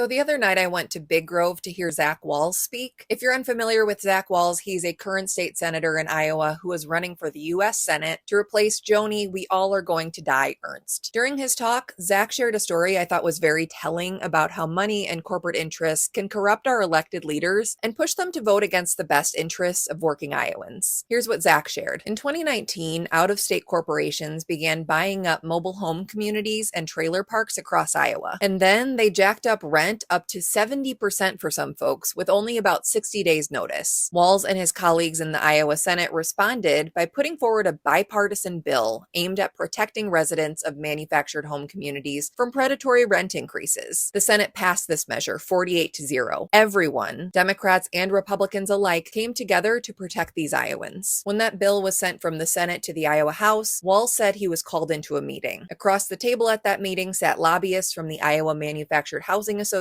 So the other night I went to Big Grove to hear Zach Walz speak. If you're unfamiliar with Zach Walz, he's a current state senator in Iowa who is running for the U.S. Senate to replace Joni "We All Are Going to Die" Ernst. During his talk, Zach shared a story I thought was very telling about how money and corporate interests can corrupt our elected leaders and push them to vote against the best interests of working Iowans. Here's what Zach shared. In 2019, out-of-state corporations began buying up mobile home communities and trailer parks across Iowa. And then they jacked up rent up to 70% for some folks with only about 60 days notice. Walz and his colleagues in the Iowa Senate responded by putting forward a bipartisan bill aimed at protecting residents of manufactured home communities from predatory rent increases. The Senate passed this measure 48-0. Everyone, Democrats and Republicans alike, came together to protect these Iowans. When that bill was sent from the Senate to the Iowa House, Walz said he was called into a meeting. Across the table at that meeting sat lobbyists from the Iowa Manufactured Housing Association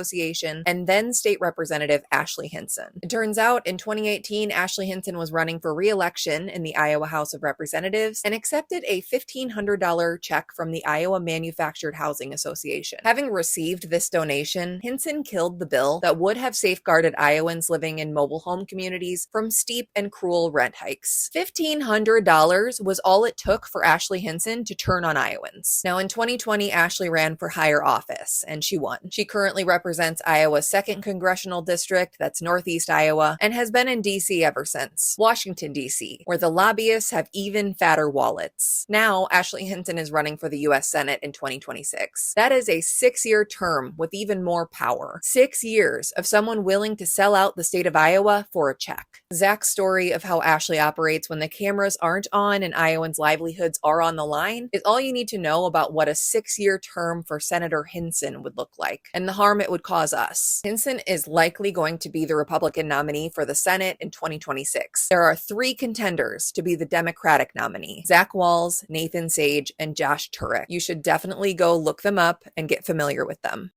and then State Representative Ashley Hinson. It turns out in 2018, Ashley Hinson was running for re-election in the Iowa House of Representatives and accepted a $1,500 check from the Iowa Manufactured Housing Association. Having received this donation, Hinson killed the bill that would have safeguarded Iowans living in mobile home communities from steep and cruel rent hikes. $1,500 was all it took for Ashley Hinson to turn on Iowans. Now in 2020, Ashley ran for higher office and she won. She currently represents Iowa's 2nd congressional district, that's Northeast Iowa, and has been in D.C. ever since. Washington, D.C., where the lobbyists have even fatter wallets. Now, Ashley Hinson is running for the U.S. Senate in 2026. That is a 6-year term with even more power. 6 years of someone willing to sell out the state of Iowa for a check. Zach's story of how Ashley operates when the cameras aren't on and Iowans' livelihoods are on the line is all you need to know about what a 6-year term for Senator Hinson would look like and the harm it would cause us. Hinson is likely going to be the Republican nominee for the Senate in 2026. There are 3 contenders to be the Democratic nominee: Zach Walz, Nathan Sage, and Josh Turek. You should definitely go look them up and get familiar with them.